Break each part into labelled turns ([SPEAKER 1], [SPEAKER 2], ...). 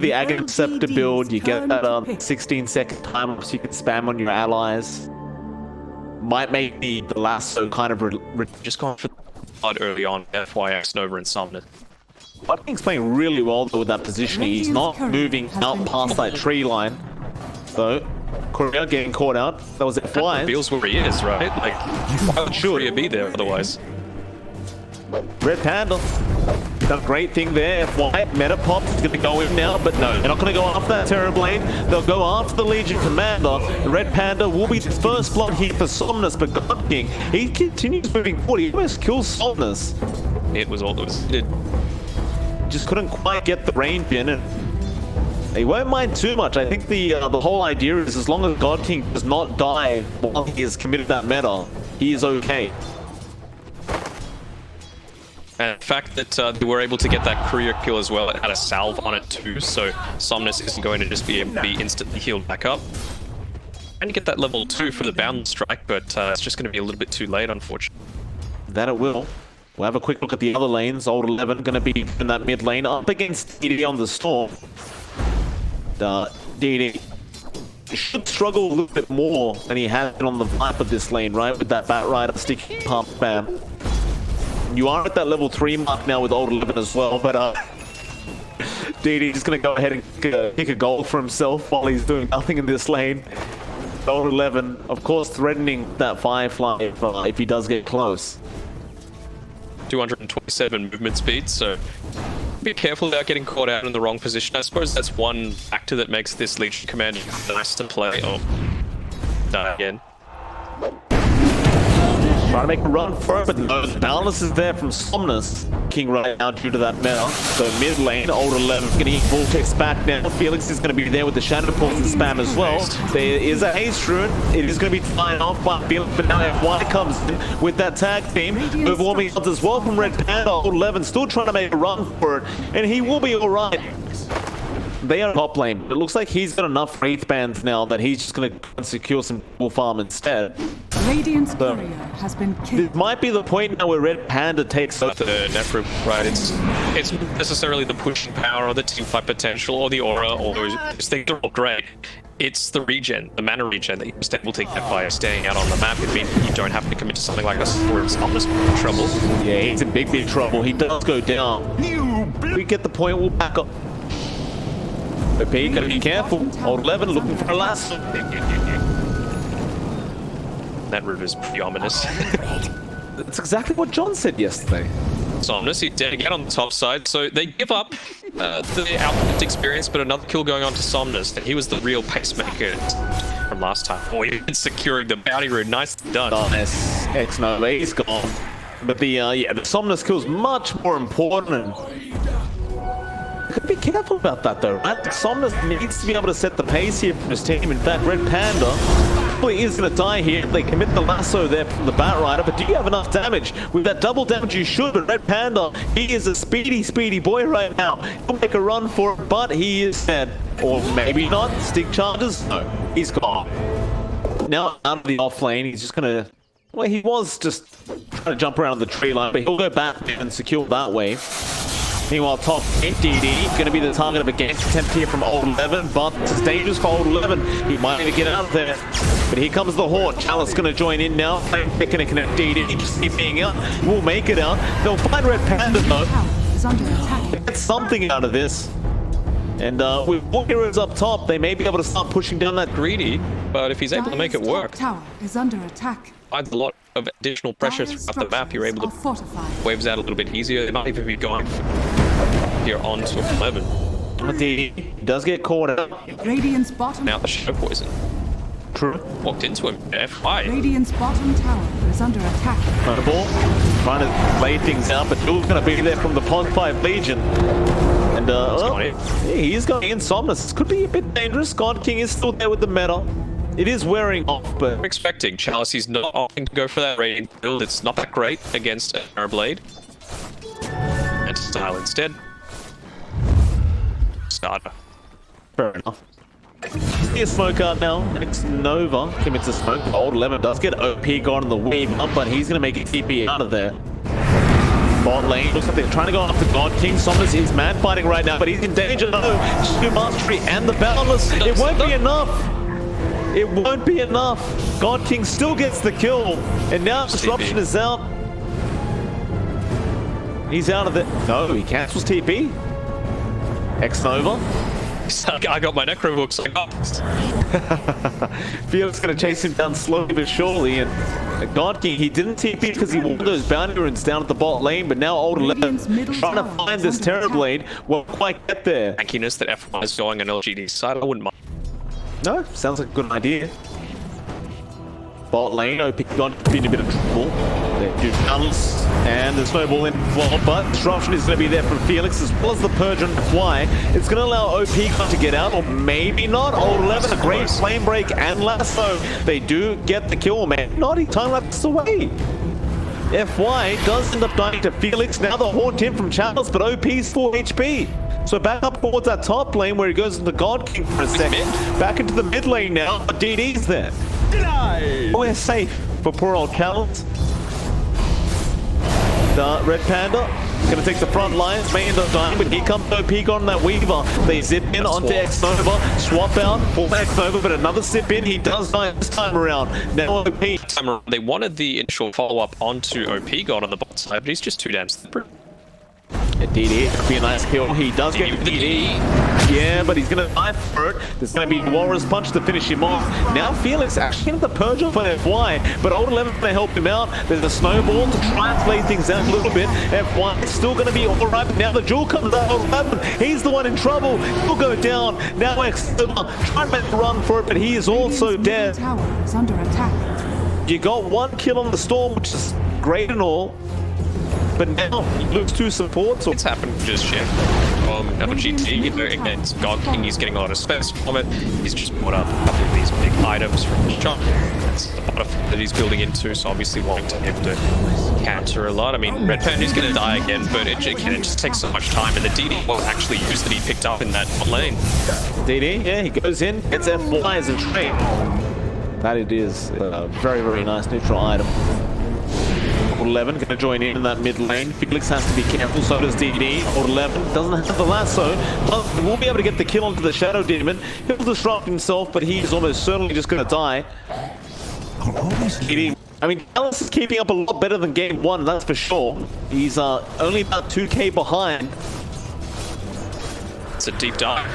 [SPEAKER 1] the Agri-Scepter build, you get that 16-second time so you can spam on your allies. Might make the lasso kind of
[SPEAKER 2] just gone for the blood early on. FYX Nova and Summoner.
[SPEAKER 1] Viking's playing really well though with that positioning. He's not moving out past that tree line. So, Korea getting caught out. That was it. Flies.
[SPEAKER 2] Reveals where he is, right? Like, why would Korea be there otherwise?
[SPEAKER 1] Red Panda. Done a great thing there. White Meta Pop is going to go in now, but no, they're not going to go after that Terrorblade. They'll go after the Legion Commander. The Red Panda will be the first blood here for Somnus, but God King, he continues moving forward. He almost kills Somnus.
[SPEAKER 2] It was all that was needed.
[SPEAKER 1] Just couldn't quite get the range in, and he won't mind too much. I think the whole idea is as long as God King does not die while he has committed that meta, he is okay.
[SPEAKER 2] And the fact that they were able to get that courier kill as well, it had a salve on it too, so Somnus isn't going to just be able to be instantly healed back up. And you get that level 2 for the bound strike, but it's just going to be a little bit too late, unfortunately.
[SPEAKER 1] That it will. We'll have a quick look at the other lanes. Old 11 going to be in that mid lane up against DD on the Storm. DD should struggle a little bit more than he has been on the Viper this lane, right? With that Bat Rider sticky pump spam. You are at that level 3 mark now with Old 11 as well, but DD is going to go ahead and kick a goal for himself while he's doing nothing in this lane. Old 11, of course, threatening that Firefly if he does get close.
[SPEAKER 2] 227 movement speed, so be careful about getting caught out in the wrong position. I suppose that's one factor that makes this Legion Commander nice to play. Oh, die again.
[SPEAKER 1] Trying to make a run for it, but no, the balance is there from Somnus King right now due to that meta. So mid lane, Old 11 is going to eat Vortex back now. Felix is going to be there with the Shadow Pulse and spam as well. There is a Haste Rune. It is going to be flying off by Felix, but now F1 comes in with that tag team. Overwarming odds as well from Red Panda. Old 11 still trying to make a run for it, and he will be alright. They are top lane. It looks like he's got enough Wraith Bands now that he's just going to secure some full farm instead.
[SPEAKER 3] Radiant's courier has been killed.
[SPEAKER 1] It might be the point now where Red Panda takes over.
[SPEAKER 2] The Nephro, right? It's not necessarily the pushing power or the teamfight potential or the aura or those things are all great. It's the regen, the mana regen that you're just able to get by staying out on the map. It means you don't have to commit to something like this where it's almost in trouble.
[SPEAKER 1] Yeah, he's in big trouble. He does go down. We get the point, we'll back up. OP, gotta be careful. Old 11 looking for a lasso.
[SPEAKER 2] That route is pretty ominous.
[SPEAKER 1] That's exactly what John said yesterday.
[SPEAKER 2] Somnus, he's dead again on the top side, so they give up the output experience, but another kill going on to Somnus, and he was the real pacemaker from last time. Oh, he's securing the bounty rune. Nicely done.
[SPEAKER 1] Nice. X-Nova, he's gone. But the Somnus kill is much more important. Be careful about that though, right? Somnus needs to be able to set the pace here for his team. In fact, Red Panda probably is going to die here. They commit the lasso there from the Bat Rider, but do you have enough damage? With that double damage you should, but Red Panda, he is a speedy boy right now. He'll make a run for it, but he is dead. Or maybe not. Stick charges? No, he's gone. Now out of the off lane, he's just going to... Well, he was just trying to jump around the tree line, but he'll go back and secure that way. Meanwhile, top 8 DD going to be the target of a gank attempt here from Old 11, but it's dangerous for Old 11. He might need to get out of there. But here comes the Horde. Chalice going to join in now. They're going to connect DD. Just keep being out. We'll make it out. They'll find Red Panda though. Get something out of this. And with 4 heroes up top, they may be able to start pushing down that
[SPEAKER 2] greedy, but if he's able to make it work,
[SPEAKER 3] tower is under attack.
[SPEAKER 2] adds a lot of additional pressure throughout the map. You're able to waves out a little bit easier. They might even be going here on to 11.
[SPEAKER 1] He does get caught out.
[SPEAKER 3] Radiant's bottom.
[SPEAKER 2] Now the Shadow Poison.
[SPEAKER 1] True.
[SPEAKER 2] Walked into him. F5.
[SPEAKER 3] Radiant's bottom tower is under attack.
[SPEAKER 1] Ball, trying to lay things out, but Jules going to be there from the Pond 5 Legion. And he's going in. Somnus could be a bit dangerous. God King is still there with the meta. It is wearing off, but
[SPEAKER 2] I'm expecting Chalice. He's not opting to go for that radiant build. It's not that great against an Arrowblade. And style instead. Starter.
[SPEAKER 1] Fair enough. See a smoke out now. Next Nova commits a smoke. Old 11 does get OP gone in the wave up, but he's going to make a TP out of there. Bot lane looks like they're trying to go after God King. Somnus is man fighting right now, but he's in danger. No, Stu Mastery and the Boundless. It won't be enough. It won't be enough. God King still gets the kill, and now Disruption is out. He's out of it. No, he cancels TP. X-Nova.
[SPEAKER 2] I got my Necro books. I got
[SPEAKER 1] Felix gonna chase him down slowly but surely, and God King, he didn't TP because he wanted those bounty runes down at the bot lane, but now Old 11 trying to find this Terrorblade won't quite get there.
[SPEAKER 2] tankiness that F1 is going on LGD's side. I wouldn't mind.
[SPEAKER 1] No, sounds like a good idea. Bot lane, OP God could be in a bit of trouble. They do balance, and the snowball in well, but Disruption is going to be there from Felix as well as the Purge and Fly. It's going to allow OP God to get out, or maybe not. Old 11, a great flame break and lasso. They do get the kill, man. Not he time lapse away. FY does end up dying to Felix. Now they'll haunt him from channels, but OP's full HP. So back up towards that top lane where he goes into God King for a second. Back into the mid lane now, but DD's there. We're safe for poor old Callums. The Red Panda gonna take the front lines, may end up dying, but here comes OP on that Weaver. They zip in onto X-Nova, swap out for X-Nova, but another zip in. He does die this time around. Now OP.
[SPEAKER 2] They wanted the initial follow-up onto OP God on the bot side, but he's just too damn slippery.
[SPEAKER 1] DD could be a nice kill. He does get the DD. Yeah, but he's going to die for it. There's going to be Warrior's Punch to finish him off. Now Felix actually into the Purge for FY, but Old 11 going to help him out. There's a snowball to try and play things out a little bit. FY is still going to be alright, but now the Jewel comes out. Old 11, he's the one in trouble. He'll go down. Now X try and make a run for it, but he is also dead.
[SPEAKER 3] Tower is under attack.
[SPEAKER 1] You got one kill on the Storm, which is great and all. But now he looks to support. So
[SPEAKER 2] It's happened just yet. LGD, you know, against God King, he's getting a lot of space from it. He's just brought up a couple of these big items from the shop. That's the butterfly that he's building into, so obviously wanting to be able to counter a lot. I mean, Red Panda's going to die again, but it just takes so much time, and the DD won't actually use that he picked up in that lane.
[SPEAKER 1] DD, yeah, he goes in, gets FY as a trade. That it is a very, very nice neutral item. 11 going to join in that mid lane. Felix has to be careful, so does DD. Old 11 doesn't have the lasso, but will be able to get the kill onto the Shadow Demon. He'll disrupt himself, but he is almost certainly just going to die. DD, I mean, Alice is keeping up a lot better than game 1, that's for sure. He's only about 2k behind.
[SPEAKER 2] It's a deep dive.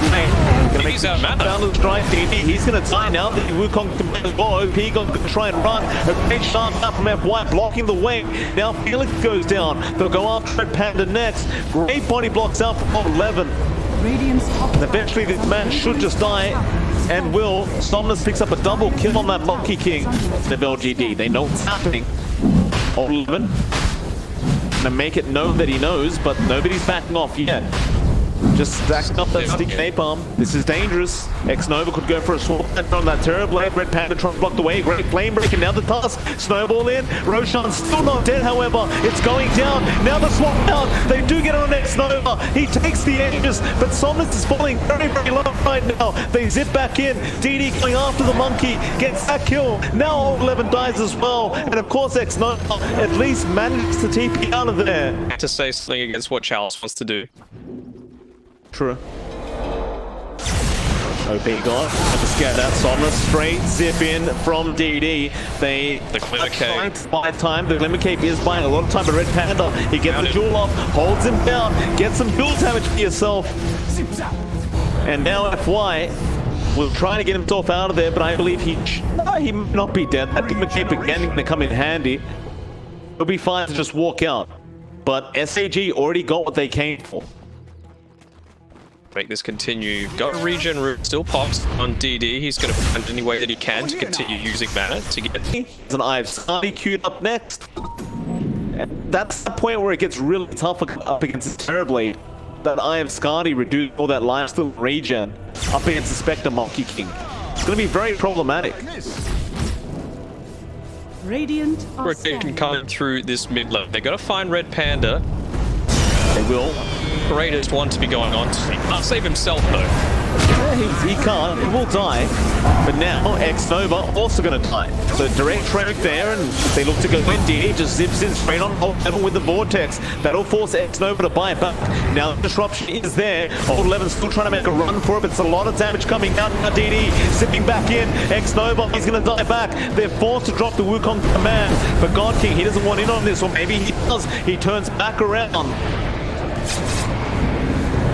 [SPEAKER 1] Gonna make
[SPEAKER 2] He's out mana.
[SPEAKER 1] Balance drive DD. He's gonna die now. The Wukong can go. OP gonna try and run. A great shot out from FY blocking the way. Now Felix goes down. They'll go after Red Panda next. Great body blocks out from 11.
[SPEAKER 3] Radiant's top
[SPEAKER 1] And eventually this man should just die. And will. Somnus picks up a double kill on that Monkey King. The LGD. They know what's happening. 11. Gonna make it known that he knows, but nobody's backing off yet. Just stacking up that stick napalm. This is dangerous. X-Nova could go for a swap on that Terrorblade. Red Panda trying to block the way. Great flame break, and now the task. Snowball in. Roshan's still not dead, however. It's going down. Now the swap out. They do get on X-Nova. He takes the edges, but Somnus is falling very, very low right now. They zip back in. DD going after the monkey. Gets that kill. Now Old 11 dies as well. And of course X-Nova at least manages to TP out of there.
[SPEAKER 2] To say something against what Charles wants to do.
[SPEAKER 1] True. OP God, have to scatter that Somnus, straight zip in from DD. They
[SPEAKER 2] The Glimmer Cape.
[SPEAKER 1] buy time. The Glimmer Cape is buying a lot of time, but Red Panda, he gets the jewel off, holds him down, gets some jewel damage for yourself. And now FY will try to get himself out of there, but I believe he may not be dead. That Glimmer Cape again is going to come in handy. It'll be fine to just walk out. But SAG already got what they came for.
[SPEAKER 2] Make this continue. Got a regen route, still pops on DD. He's going to find any way that he can to continue using mana to get.
[SPEAKER 1] There's an Eye of Skadi queued up next. And that's the point where it gets really tough up against this Terrorblade. That Eye of Skadi reduced all that lifesteal regen up against the Spectre Monkey King. It's going to be very problematic.
[SPEAKER 3] Radiant are
[SPEAKER 2] Rotation
[SPEAKER 3] scanning.
[SPEAKER 2] coming through this mid lane. They got to find Red Panda.
[SPEAKER 1] They will.
[SPEAKER 2] Greatest one to be going on to. He can't save himself though.
[SPEAKER 1] He can't. He will die. But now X-Nova also going to die. So direct trade there, and they look to go in. DD just zips in straight on Old 11 with the Vortex. That'll force X-Nova to buy back. Now the disruption is there. Old 11 still trying to make a run for it, but it's a lot of damage coming out. Now DD zipping back in. X-Nova, he's going to die back. They're forced to drop the Wukong command. But God King, he doesn't want in on this, or maybe he does. He turns back around.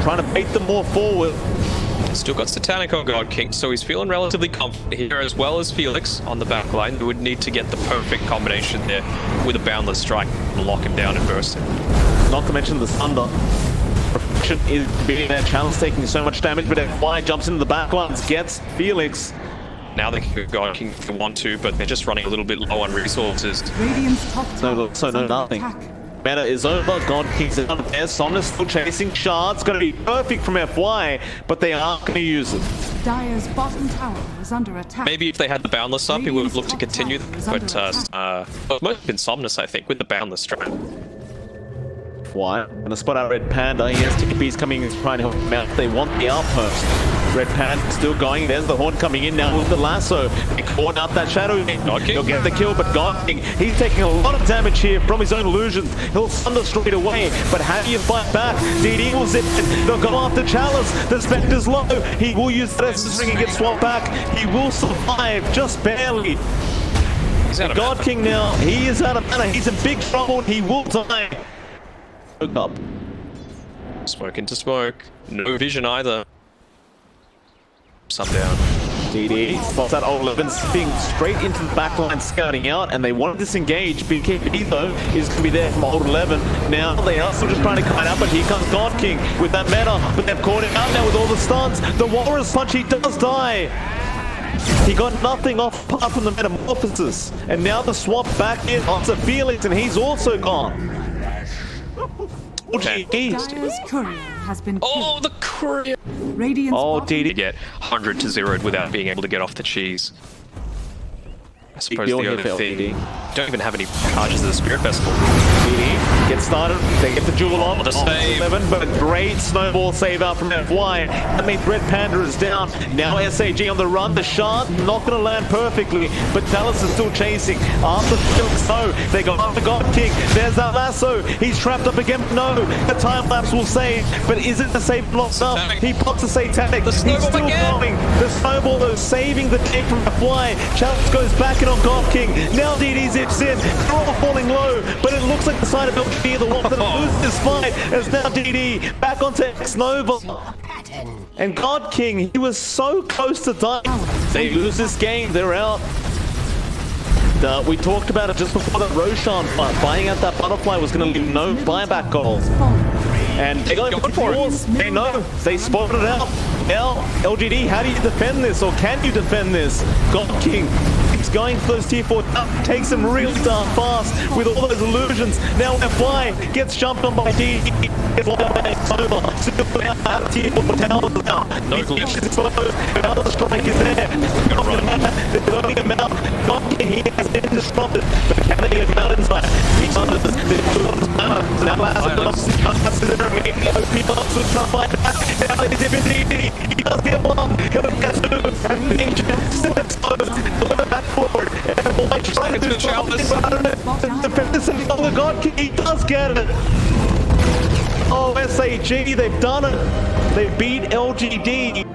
[SPEAKER 1] Trying to bait them more forward.
[SPEAKER 2] Still got Satanic on God King, so he's feeling relatively confident here, as well as Felix on the back line. We would need to get the perfect combination there with a Boundless Strike and lock him down and burst him.
[SPEAKER 1] Not to mention the Thunder. Reflection is being their challenge, taking so much damage, but FY jumps into the back lines, gets Felix.
[SPEAKER 2] Now they can go God King if they want to, but they're just running a little bit low on resources.
[SPEAKER 3] Radiant's top tower
[SPEAKER 1] So
[SPEAKER 3] is under
[SPEAKER 1] nothing.
[SPEAKER 3] attack.
[SPEAKER 1] Meta is over, God King's out there, Somnus still chasing shards, gonna be perfect from FY, but they aren't gonna use it.
[SPEAKER 3] Dire's bottom tower is under attack.
[SPEAKER 2] Maybe if they had the Boundless up, he would have looked to continue, but most been Somnus, I think, with the Boundless strat.
[SPEAKER 1] FY, gonna spot out Red Panda, he has Ticket Beast coming in trying to help him out. They want the outpost. Red Panda still going, there's the Horn coming in now with the lasso. They caught out that Shadow. He'll get the kill, but God King, he's taking a lot of damage here from his own illusions. He'll thunder straight away, but how do you fight back? DD will zip in, they'll go after Chalice. The Spectre's low, he will use the Essence Ring and get swapped back. He will survive, just barely.
[SPEAKER 2] He's out of
[SPEAKER 1] God
[SPEAKER 2] mana.
[SPEAKER 1] King now, he is out of mana, he's in big trouble, he will die. Look up.
[SPEAKER 2] Smoke into smoke. No vision either. Sundown.
[SPEAKER 1] DD spots that Old 11 spinning straight into the backline, scouting out, and they want to disengage. BKB though is going to be there from Old 11. Now they are still just trying to cut out, but here comes God King with that meta, but they've caught him out now with all the stuns. The Walrus Punch, he does die. He got nothing off apart from the Metamorphosis, and now the swap back in onto Felix, and he's also gone.
[SPEAKER 2] Okay.
[SPEAKER 3] Dire's courier has been
[SPEAKER 2] Oh,
[SPEAKER 3] killed.
[SPEAKER 2] the courier!
[SPEAKER 3] Radiant's
[SPEAKER 1] Oh,
[SPEAKER 3] bottom
[SPEAKER 1] DD.
[SPEAKER 2] To get 100 to 0'd without being able to get off the cheese. I suppose
[SPEAKER 1] deal
[SPEAKER 2] the
[SPEAKER 1] here
[SPEAKER 2] other
[SPEAKER 1] for
[SPEAKER 2] thing,
[SPEAKER 1] LGD.
[SPEAKER 2] don't even have any charges of the Spirit Festival.
[SPEAKER 1] DD gets started, they get the jewel on,
[SPEAKER 2] The save.
[SPEAKER 1] 11, but a great snowball save out from FY. That means Red Panda is down. Now SAG on the run, the shard not going to land perfectly, but Talus is still chasing. After Felix, no, they go after God King. There's that lasso, he's trapped up again, no, the time lapse will save, but is it the save blocked up? He pops the Satanic, he's
[SPEAKER 2] snowball
[SPEAKER 1] still
[SPEAKER 2] again.
[SPEAKER 1] going. The snowball though, saving the day from FY. Chalice goes back in on God King. Now DD zips in. They're all falling low, but it looks like the side of LGD are the one that loses this fight. As now DD back onto X-Nova. And God King, he was so close to die. They lose this game, they're out. We talked about it just before that Roshan fight. Buying out that butterfly was going to leave no buyback goals. And they're going for yours. They know. They spotted it out. Now, LGD, how do you defend this? Or can you defend this? God King keeps going for those tier 4 takes him real dark fast with all those illusions. Now FY gets jumped on by D. Gets locked out by X-Nova. Still out of tier 4 towers now.
[SPEAKER 2] No glitch.
[SPEAKER 1] Another strike is there. They're throwing him out. God King, he has been disrupted. But can they get him out inside? He's under this. They're doing this now. So now people are trying to fight back. Now he's in DD. He does get one. He'll get two. And Ancient steps close. Deliver back forward. And boy trying to do something. Defend this and the God King. He does get it. Oh, SAG, they've done it. They beat LGD.